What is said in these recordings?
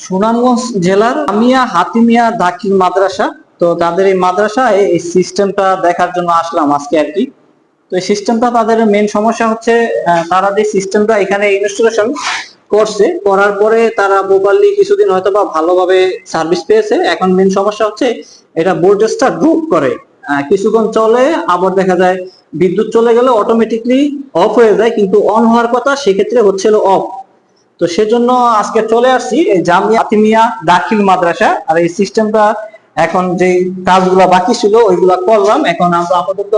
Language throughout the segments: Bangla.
সুনামগঞ্জ জেলার জামিয়া হাতিমিয়া দাখিল মাদ্রাসা। তো তাদের এই মাদ্রাসায় এই সিস্টেমটা দেখার জন্য আসলাম আজকে আর কি। তো এই সিস্টেমটা তাদের মেইন সমস্যা হচ্ছে তারা যে সিস্টেমটা এখানে ইনস্টলেশন করছে, করার পরে তারা প্রপারলি কিছুদিন হয়তো বা ভালোভাবে সার্ভিস পেয়েছে। এখন মেইন সমস্যা হচ্ছে এটা ভোল্টেজটা ড্রপ করে, কিছুক্ষণ চলে আবার দেখা যায় বিদ্যুৎ চলে গেলে অটোমেটিকলি অফ হয়ে যায়, কিন্তু অন হওয়ার কথা সেক্ষেত্রে হচ্ছিল অফ। তো সেজন্য আজকে চলে আসছি এই জামিয়া আতিমিয়া দাখিল মাদ্রাসা। আর এই সিস্টেমটা এখন যে কাজগুলো বাকি ছিল ওইগুলা করলাম, এখন আমরা আপাতত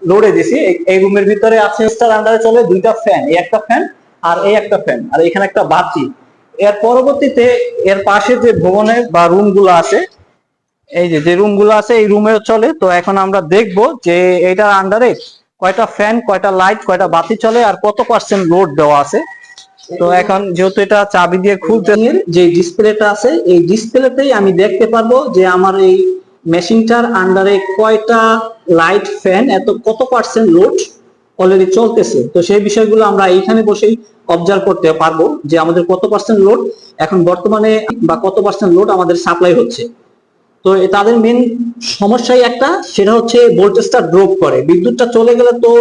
লোডে দিছি। এই রুমের ভিতরে আছে স্টার আন্ডারে চলে দুইটা ফ্যান, এই একটা ফ্যান আর এই একটা ফ্যান, আর এখানে একটা বাতি। এর পরবর্তীতে এর পাশে যে ভবনের বা রুম গুলো আছে, এই যে যে রুম গুলো আছে এই রুমে চলে। তো এখন আমরা দেখব যে এটার আন্ডারে কয়টা ফ্যান, কয়টা লাইট, কয়টা বাতি চলে আর কত পার্সেন্ট লোড দেওয়া আছে। তো এখন যেহেতু এটা চাবি দিয়ে খুলতে, যে ডিসপ্লেটা আছে এই ডিসপ্লেতেই আমি দেখতে পারবো যে আমার এই মেশিনটার আন্ডারে কয়টা লাইট, ফ্যান, এত কত পার্সেন্ট লোড অলরেডি চলতেছে। তো সেই বিষয়গুলো আমরা এইখানে বসেই অবজার্ভ করতে পারবো যে আমাদের কত পার্সেন্ট লোড এখন বর্তমানে বা কত পার্সেন্ট লোড আমাদের সাপ্লাই হচ্ছে। তো তাদের মেন সমস্যাই একটা, সেটা হচ্ছে ভোল্টেজটা ড্রপ করে। বিদ্যুৎটা চলে গেলে তো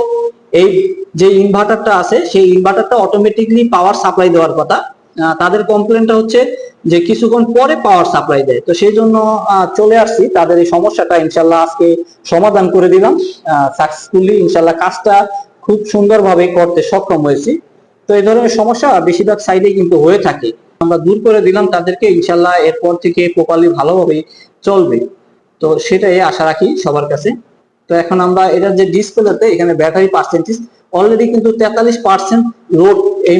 এই যে ইনভার্টারটা আছে সেই ইনভার্টারটা অটোমেটিকলি পাওয়ার সাপ্লাই দেওয়ার কথা, তাদের কমপ্লেনটা হচ্ছে যে কিছুক্ষণ পরে পাওয়ার সাপ্লাই দেয়। তো সেই জন্য চলে আসছি, তাদের এই সমস্যাটা ইনশাল্লাহ আজকে সমাধান করে দিলাম সাকসেসফুলি। ইনশাল্লাহ কাজটা খুব সুন্দরভাবে করতে সক্ষম হয়েছি। তো এই ধরনের সমস্যা বেশিরভাগ সাইডে কিন্তু হয়ে থাকে, আমরা দূর করে দিলাম তাদেরকে। ইনশাল্লাহ এরপর থেকে প্রপারলি ভালোভাবে চলবে, তো সেটাই আশা রাখি সবার কাছে। তো এখন আমরা এটার যে ডিসপ্লেতে এখানে ব্যাটারি পার্সেন্টেজ অলরেডি কিন্তু 43% লোড এই